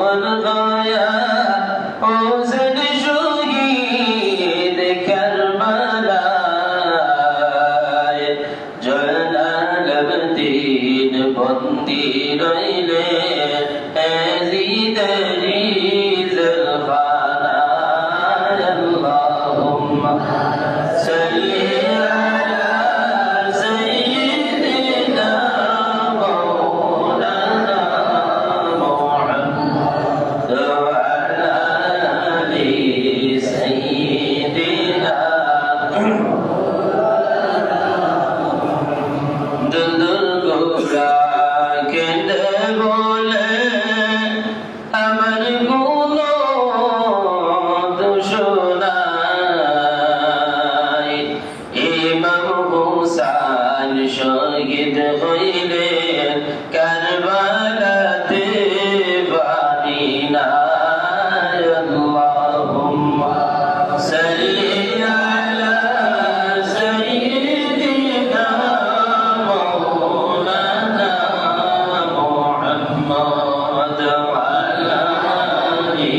والغايا حسن شهيد كربلاء جلال الدين بندي ريلے أزيد عزيز الخلايا اللهم صل على سيدنا مولانا محمد وعلى آل سيدنا দুলদুল গোরা কেঁদে বলে আমার কোনো দোষ নাই ইমাম হুসাইন শহীদ হইলেন কারবালাতে বাড়ি নাই আল্লাহুম্মা সাল্লি আলা সাইয়্যিদিনা মাওলানা মুহাম্মদ ওয়া আলা আলি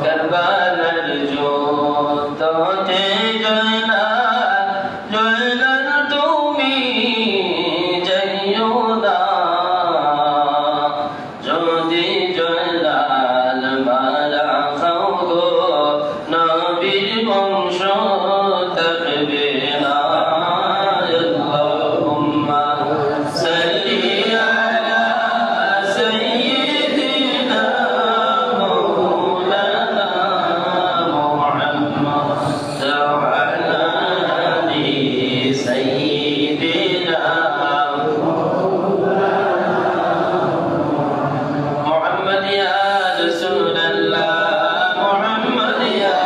কারবালার যুদ্ধে জয়নাল তুমি যাইও না যদি জয়নাল মারা খাও গো নবীর বংশ থাকবে না আল্লাহুম্মা সাল্লি আলা সাইয়্যিদিনা মাওলানা মুহাম্মদ ওয়া আলা আলি সাইয়্যিদিনা محمد يا رسول الله محمد يا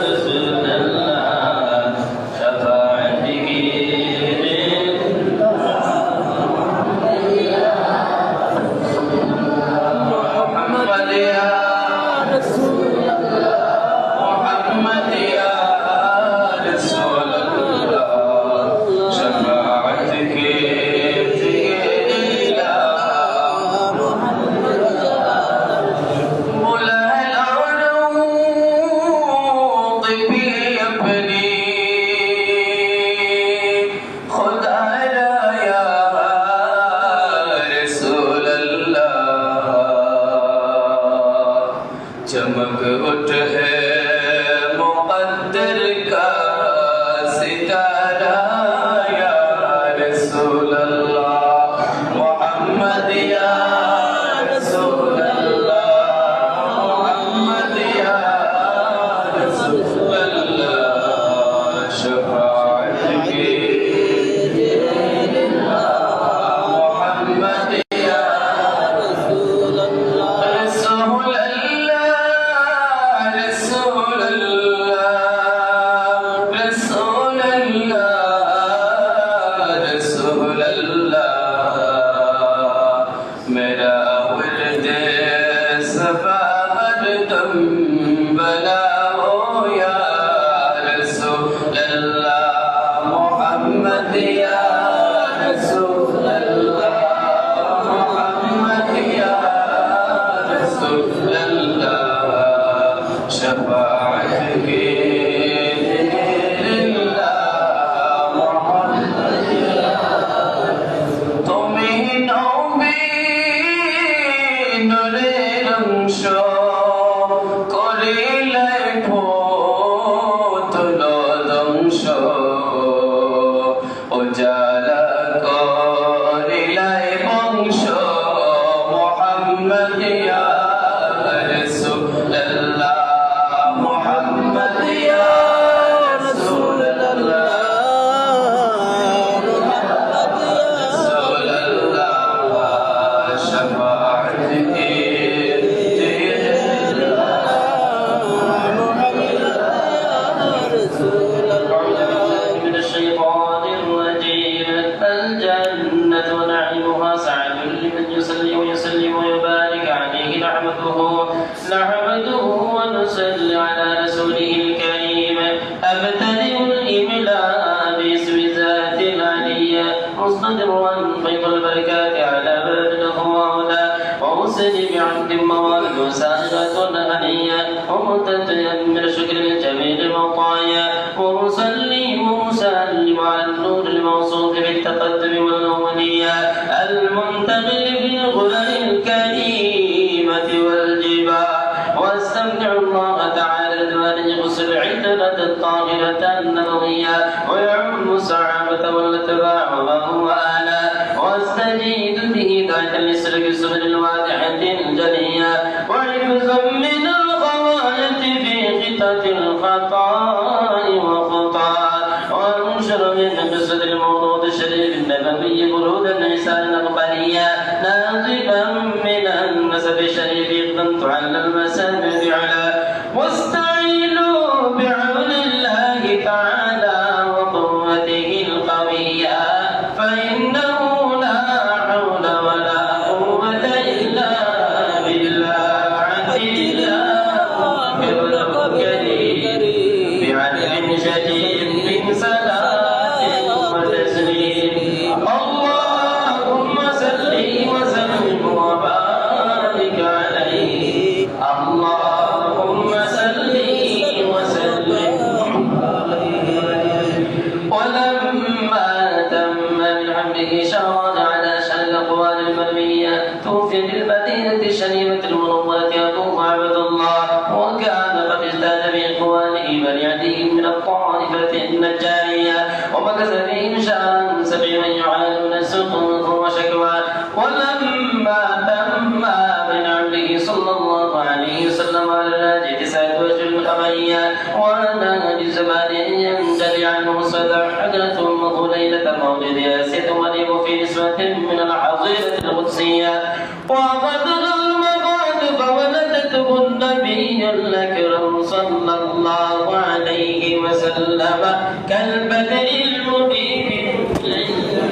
رسول الله شفاعتك محمد يا رسول الله محمد يا رسول الله شفاعتك चमक उठ है मुक़द्दर का सितारा या रसूल अल्लाह मोहम्मद या रसूल अल्लाह मोहम्मद या रसूल अल्लाह शफाअत के मोहम्मद या रसूल अल्लाह رسول الله رسول الله رسول الله मेरा वर्द सफा हरदम बला हो या रसूल अल्लाह मोहम्मद या रसूल अल्लाह मोहम्मद या रसूल अल्लाह शफाअत के مستمرا فيض البركات على بلدنا وعلا وأسلي بعبد موالد وسائرة هنية ومتتيا من شكر الجميل المطايا وأصلي وأسلم على النور الموصوف بالتقدم والأولية المنتقل في الغلل الكريمة والجبال واستمتع الله تعالى الدوان يغسل العدلة الطاهرة النبوية ويعم الصحابة والاتباع وما هو آلاء واستجيد به ذات الإسر بالسبل الواضحة الجلية وحفظا من الغواية في خطة الخطاء وخطاء وانشر من قصة المولود الشريف النبوي برود النساء الأقبلية ناظفا من النسب الشريف اقدمت على المسامع على واستعينوا بعون الله تعالى وقوته القوية فإنه لا حول ولا قوة إلا بالله عدل بالرب كريم بعدل شديد من صلاة وتسليم اللهم صل وسلم وبارك عليه اللهم صل وسلم ولما تم من حمده شهرا على شأن الأقوال المرمية توفي بالمدينة الشريفة المنورة أبوه عبد الله وكان قد ازداد بإخوانه بريعتهم من الطائفة النجارية ومكث فيهم شهرا سبعا يعانون سقوط وشكوى ولما تم من عمره صلى الله عليه وسلم على الناجي 29 قمرية وأنا لزمان ينجلي عنه صدع حجرة أمه ليلة مولد ياسد مريم في نسوة من العظيمة القدسية وقدر المبعث فولدته النبي الأكرم صلى الله عليه وسلم كالبدر المبين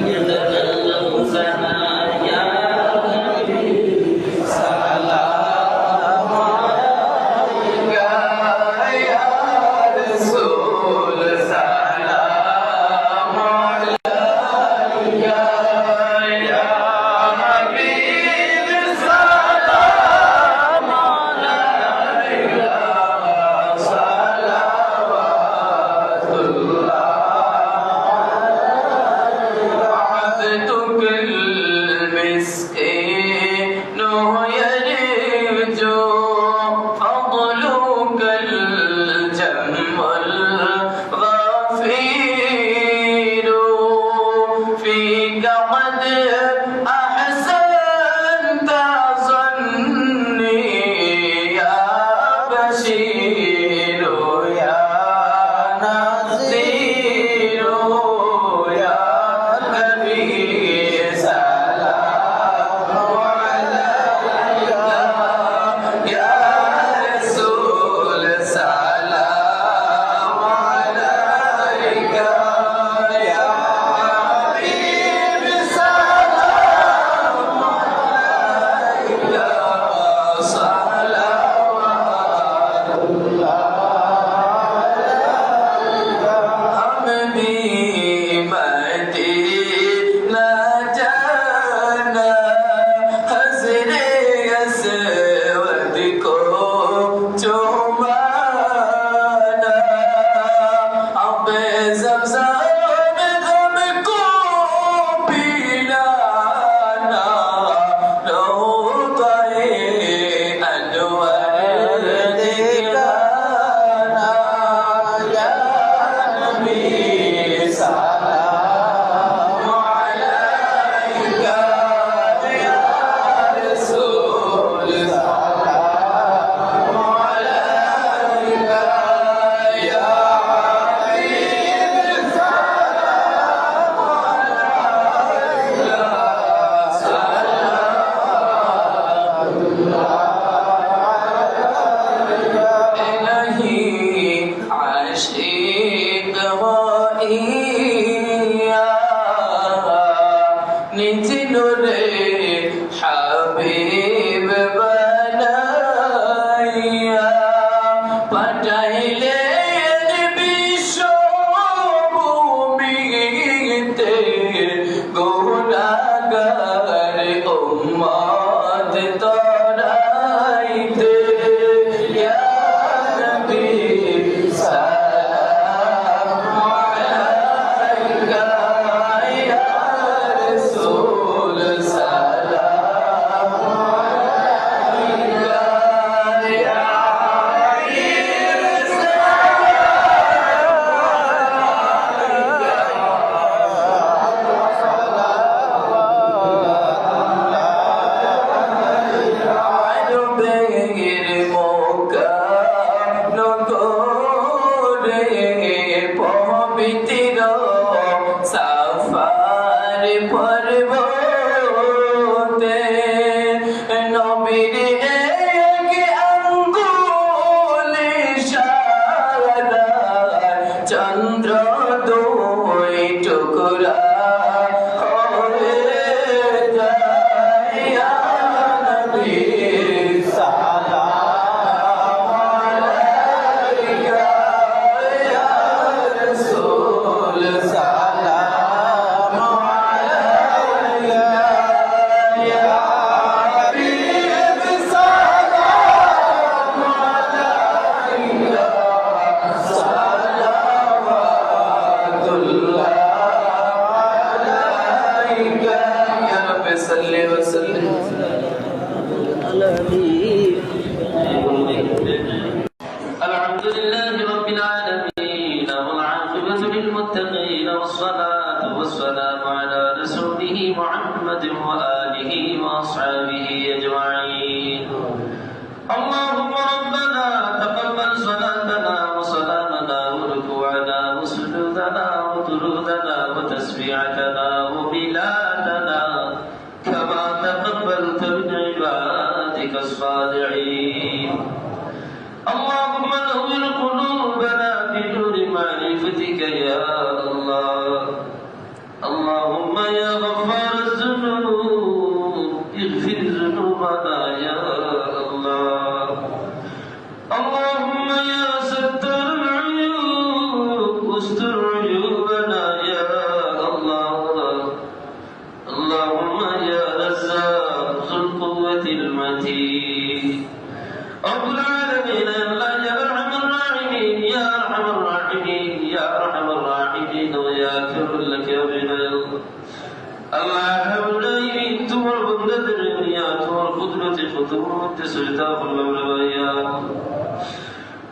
يتكلم سماء يا سلام عليك يا رسول سلام عليك يا حبيب سلام عليك صلوات الله عبدك المسكين يرجو فضلك الجم الغفير فيك قد أحسنت ظني يا بشير يا نذير يا نبي سلام عليك يا رسول سلام عليك يا حبيب سلام عليك صلوات الله حبيبتي لا جانا حزني يسودكم جمانا أب زمزم غمكم بلانا لو طيب أنوار ذكرانا يا نبي سلام عليك يا رسول سلام عليك يا حبيب سلام عليك صلوات إلهي عشيق غائيا نتنور حبيب بنايا بدايلين بشوبي দিতে গুনাহগার উম্মত তরাইতে ইয়া নবী সালাম আলাইকা ইয়া রাসূল সালাম আলাইকা ইয়া চন্দ্র দুই টুকরা হয়ে যায় ইয়া নবী সালাম আলাইকা ইয়া রাসূল সালাম আলাইকা ইয়া হাবিব সালাম আলাইকা صل وسلم الحمد لله رب العالمين والعاقبة للمتقين والصلاة والسلام على رسوله محمد وآله وأصحابه أجمعين اللهم ربنا تقبل صلاتنا وصلاتنا وركوعنا وسجودنا وطرودنا وتسبيحتنا وبلادنا كما تقبلت من عبادك الصالحين اللهم نور قلوبنا بنور معرفتك يا الله اللهم يا غفار الذنوب اغفر ذنوبنا يا الله اللهم يا ستر العيوب استر عيوبنا يا الله اللهم يا رزاق ذو القوة المتين رب العالمين يا ارحم الراحمين يا ارحم الراحمين يا ارحم الراحمين ويا كرم الكريم الله ارحم الراحمين تمر بندر يا تمر قدرة خطوط سجدة الله يا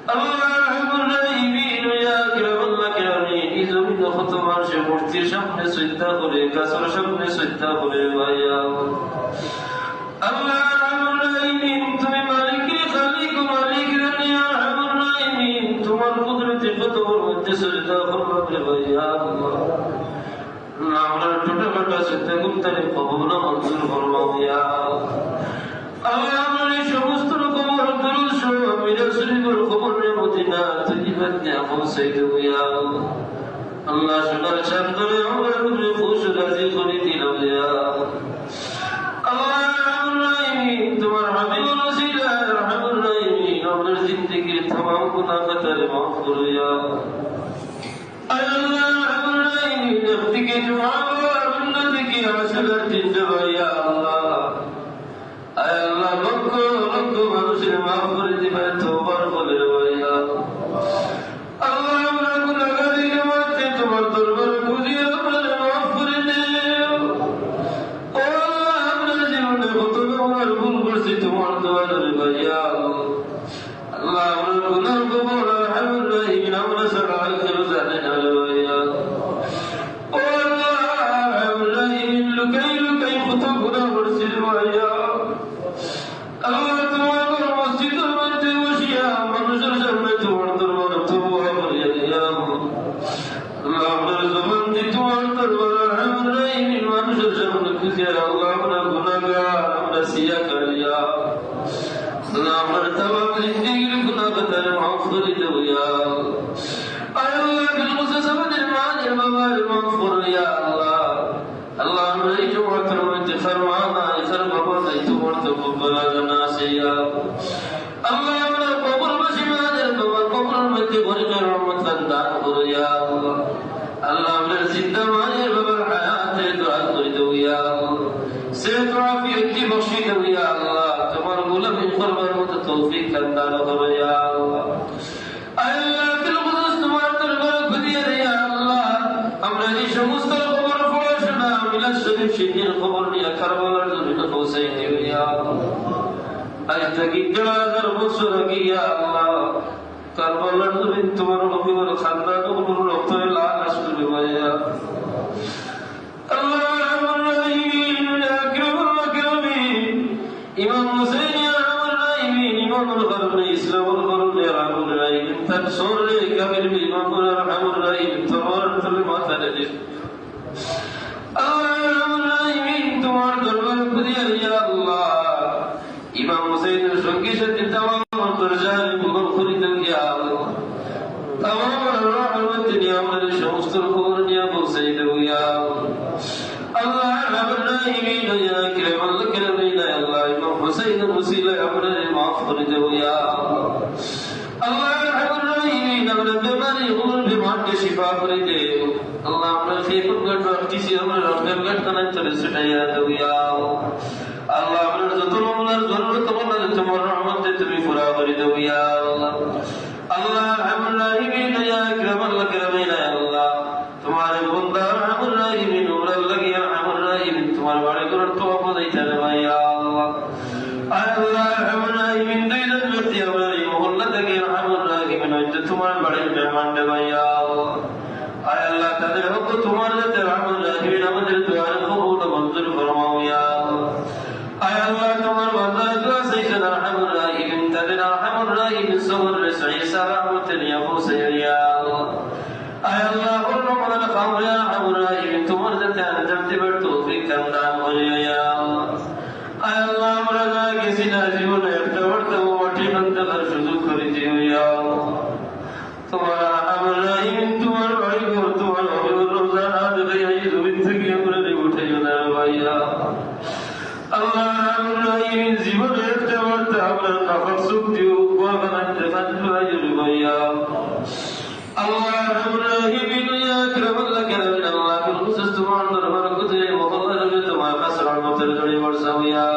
الله ارحم الراحمين يا كرم الكريم إذا من خطوط عرش مرتي شمن سجدة করে কাসর সামনে সজ্জা করে ভাইয়া আল্লাহ আরহামুর রাহিমিন তুমি মালিকের খালিক মালিকের নিয়া আরহামুর রাহিমিন তোমার কুদরতে কতর মধ্যে সজদা করবে ভাইয়া আল্লাহ আমরা ছোটখাটো সজ্জা গুমতারে কবুল মঞ্জুর ফরমাও ইয়া আল্লাহ আমার এই সমস্ত কবর দরুদ শোনা মিরাজ শরীফের কবরের মদিনা তৈয়বা নিয়া পৌঁছাই দেব ইয়া আল্লাহ শোনার শান্তরে আমরা রূপে খুশ রাজি করে দিলাম ইয়া আল্লাহ আরহামুর রাহিমিন তোমার হাবিবুর রাসূল আরহামুর রাহিমিন আমাদের জিন্দেগীর तमाम গুনাহ খাতারে মাফ করো ইয়া আল্লাহ আরহামুর রাহিমিন আপনিকে দুআ আপনাদেরকে আসলার জিন্দা ইয়া আল্লাহ আয় আল্লাহ লক্ষ লক্ষ মানুষের মাফ করে দিবে তওবার বলে ইয়া আল্লাহ আমরা গুনাহগারী মাঝে তোমার দরবার খুঁজিয়ে আপনাদের মাফ করে দিও ও আল্লাহ আমরা জীবনে কত আমরা ভুল করছি তোমার দোয়া করে ভাইয়া আল্লাহ আমরা গুনাহ কবুল আরহামুর রাহিমিন আমরা সারা আখির জানে না ভাইয়া ও আল্লাহ আরহামুর রাহিমিন লুকাই লুকাই কত গুনাহ করছি ভাইয়া আল্লাহ তোমার মসজিদের মধ্যে বসিয়া মানুষের সামনে তোমার দরবার তওবা করিয়া দিয়া আল্লাহ আমাদের জবান দিয়ে তোমার দরবার আরহামুর রাহিমিন মানুষের সামনে খুঁজিয়া আল্লাহ আমরা গুনাহগার আমরা সিয়া করিয়া আল্লাহ আমার तमाम জিন্দেগীর গুনাহ খাতারে মাফ করে দাও ইয়া আল্লাহ বিল মুসাসামাদের মায়ের বাবার মাফ করো ইয়া আল্লাহ আল্লাহ আমরা এই জমাতের মধ্যে ফরমানা ইসর বাবা নাই তোমার তকব্বর জানা আছে ইয়া আল্লাহ আমরা কবরবাসী মায়ের বাবার কবরের মধ্যে গরিবের রহমত দান করো ইয়া আল্লাহ আল্লাহ আমরা জিন্দা মায়ের শরীফ সিদ্দির খবর নিয়ে কারবালার জমিনে পৌঁছাই দিও ইয়া আল্লাহ। আজ থেকে 1000 বছর আগে ইয়া আল্লাহ কারবালার জমিন তোমার নবী ওর খানদানগুলোর রক্তের লাশ করবে ভাইয়া আল্লাহ রাব্বুল আলামিন আকরামুল আকরামিন ইমাম হুসাইন ইয়া রাব্বুল আলামিন ইমামুল কারণে ইসলামুল কারণে রাব্বুল আলামিন তার সরে কাবির ইমামুল রাব্বুল আলামিন তোমার তলে মাথা রেখে আল্লাহ রাব্বুল আলামিন তোমার দরবার করিয়া ইয়া আল্লাহ ইমাম হুসাইনের সঙ্গে সাথে তামাম দরজার কবুল করে দাও ইয়া আল্লাহ তামাম রহমত নিয়ে আমাদের সমস্ত খবর নিয়ে পৌঁছাই দাও ইয়া আল্লাহ রাব্বুল আলামিন ইয়া কিরাম কিরামিন আল্লাহ ইমাম হুসাইনের ওসিলা আমাদের মাফ করে দাও ইয়া আল্লাহ রাব্বুল আলামিন আমাদের বেমারি গুলোর বিমারকে শিফা করে দাও আল্লাহ আমরা সেই প্রকার কিছু আমরা রবের কাছে চলে ছুটাইয়া দাও ইয়া আল্লাহ আপনার যত মামলার জরুরত আমাদের তোমার রহমতে তুমি পুরা করে দাও ইয়া আল্লাহ আল্লাহ রাব্বুল আলামিন ইয়া কিরামাল কিরামিন আল্লাহ তোমার বান্দা রাব্বুল আলামিন ওরা লাগিয়া রাব্বুল আলামিন তোমার বাড়ি করার তওবা দিতে রে ইয়া আল্লাহ আল্লাহ রাব্বুল আলামিন দুইজন ব্যক্তি আমরা এই মহল্লা থেকে রাব্বুল আলামিন হইতে তোমার বাড়ির মেহমান দেবা ইয়া আল্লাহ আল্লাহ তাদের হক তোমার কাছে রাব্বুল আলামিন আমাদের দোয়া কবুল মঞ্জুর ফরমাও ইয়া আল্লাহ তোমার বান্দার দোয়া চাইছেন আরহামুর রাহিমিন তাদের আরহামুর রাহিমিন সবর সাইসা রহমতে নিয়ে পৌঁছে ইয়া আল্লাহ আল্লাহ রহমান খামর ইয়া আরহামুর রাহিমিন তোমার কাছে জানতে পার তৌফিক দান করিয়া ইয়া আল্লাহ আমরা যা গেছি না জীবনে একটা বর্তমান মাটি নন্দার সুযোগ করে দিও ইয়া তোমার আরহামুর রাহিমিন তোমার বাড়ি ঘর তোমার হবিবুর রমজান আজ এই জমিন থেকে আমরা উঠাইও না ভাইয়া আল্লাহ রাব্বুল আলামিন জীবনে একটা বর্তা আমরা নাফস শক্তি উপবাগান দেখান ভাইয়া আল্লাহ রাব্বুল আলামিন ইয়া কিরামাল কিরামিন আল্লাহ খুশুস তোমার দরবার কুতে মহল্লার তোমার কাছে রহমতের জড়ি বর্ষাও ইয়া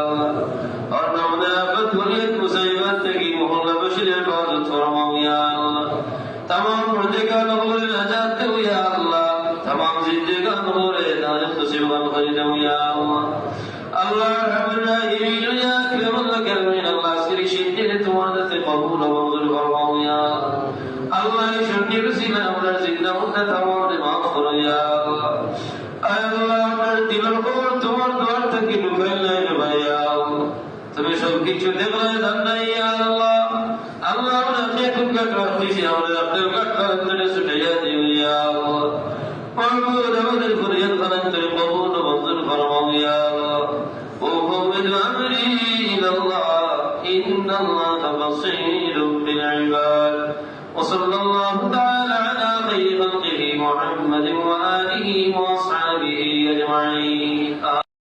আর নামনা আফত ওয়ালিয়াত মুসাইবাত থেকে মহল্লা বশিরের ইবাদত ফরমাও ইয়া আল্লাহ तमाम मुर्देगान होरे नजात दो या अल्लाह तमाम जिंदगान होरे नाजत नसीबान कर दो या अल्लाह अल्लाह रब्बुल आलमीन या किरमल करमीन अल्लाह सिरी शिद्दे तुम्हारे से कबूल और मंजूर फरमाओ या अल्लाह शक्ति वसीला हमरा जिंदा मुद्दा तमाम माफ करो या अल्लाह আমার দিলের খবর তোমার দোয়ার থেকে লুকাইল না ভাইয়া তুমি সব কিছু দেখলে জাননা ইয়া আল্লাহ আল্লাহ আমরা কেকুন কাট রাখছি আমরা আপনার কাট করে ছুটাইয়া দিও ইয়া আল্লাহ মাহবুব আমাদের ফরিয়াদ খানান করে কবুল ও মঞ্জুর ফরমাও ইয়া আল্লাহ ও মুমিন আমরি ইলাল্লাহ ইন্নাল্লাহ বাসীরুম বিল ইবাদ وصلى الله تعالى على خير خلقه محمد وآله وأصحابه أجمعين